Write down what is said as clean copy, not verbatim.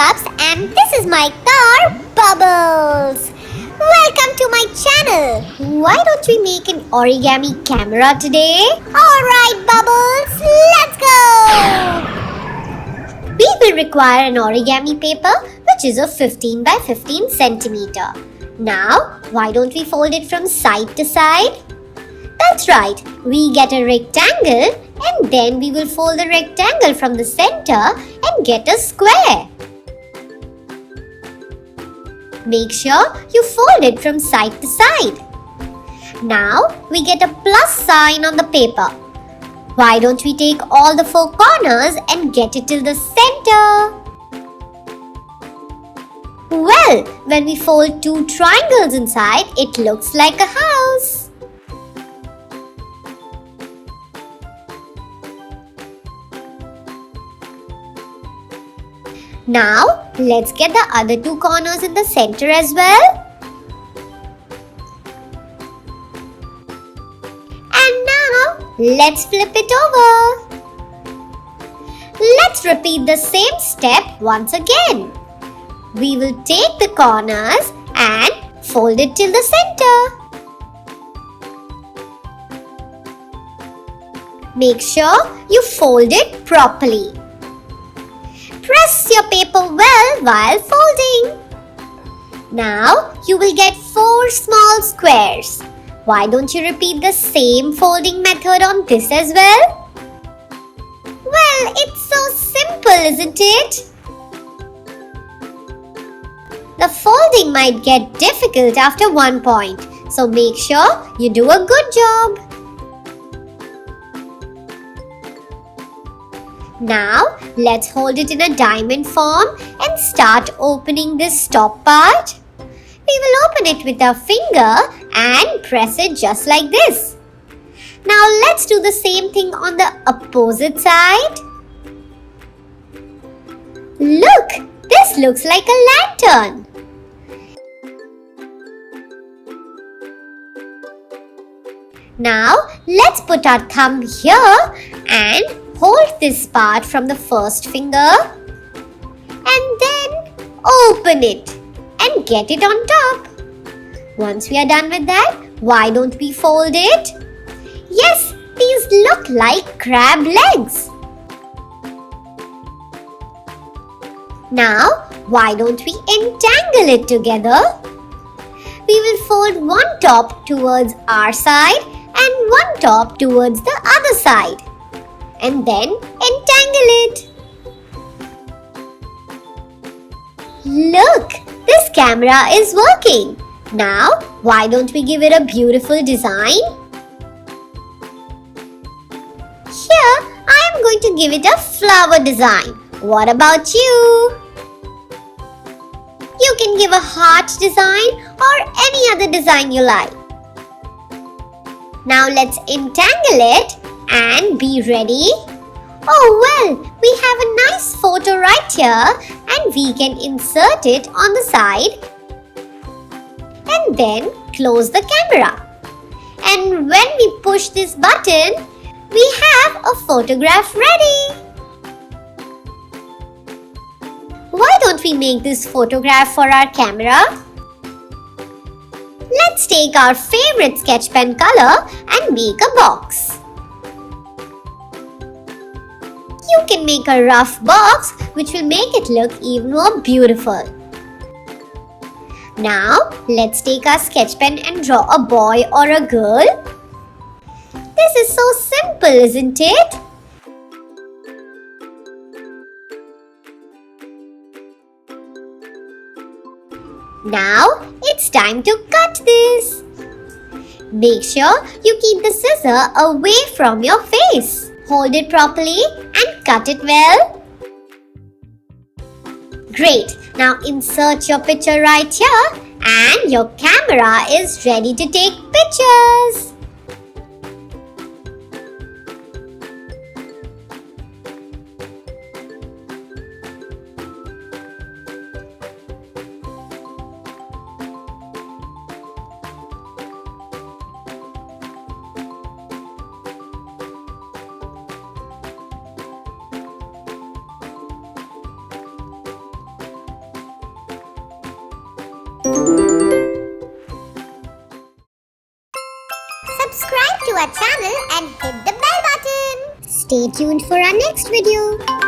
Pups and this is my car, Bubbles. Welcome to my channel. Why don't we make an origami camera today? Alright Bubbles, let's go! We will require an origami paper which is of 15 by 15 centimeter. Now, why don't we fold it from side to side? That's right, we get a rectangle and then we will fold the rectangle from the center and get a square. Make sure you fold it from side to side. Now we get a plus sign on the paper. Why don't we take all the four corners and get it till the center? Well, when we fold two triangles inside, it looks like a house. Now, let's get the other two corners in the center as well. And now, let's flip it over. Let's repeat the same step once again. We will take the corners and fold it till the center. Make sure you fold it properly. Press your paper well while folding. Now you will get 4 small squares. Why don't you repeat the same folding method on this as well? Well, it's so simple, isn't it? The folding might get difficult after one point, so make sure you do a good job. Now, let's hold it in a diamond form and start opening this top part. We will open it with our finger and press it just like this. Now, let's do the same thing on the opposite side. Look, this looks like a lantern. Now, let's put our thumb here and hold this part from the first finger and then open it and get it on top. Once we are done with that, why don't we fold it? Yes, these look like crab legs. Now, why don't we entangle it together? We will fold one top towards our side and one top towards the other side. And then entangle it. Look, this camera is working. Now, why don't we give it a beautiful design? Here, I am going to give it a flower design. What about you? You can give a heart design or any other design you like. Now let's entangle it and be ready. Oh well, we have a nice photo right here and we can insert it on the side and then close the camera. And when we push this button, we have a photograph ready. Why don't we make this photograph for our camera? Let's take our favorite Sketchpen color and make a box. You can make a rough box which will make it look even more beautiful. Now, let's take our Sketchpen and draw a boy or a girl. This is so simple, isn't it? Now, it's time to cut this. Make sure you keep the scissor away from your face. Hold it properly and cut it well. Great. Now insert your picture right here and your camera is ready to take pictures. to our channel and hit the bell button. Stay tuned for our next video.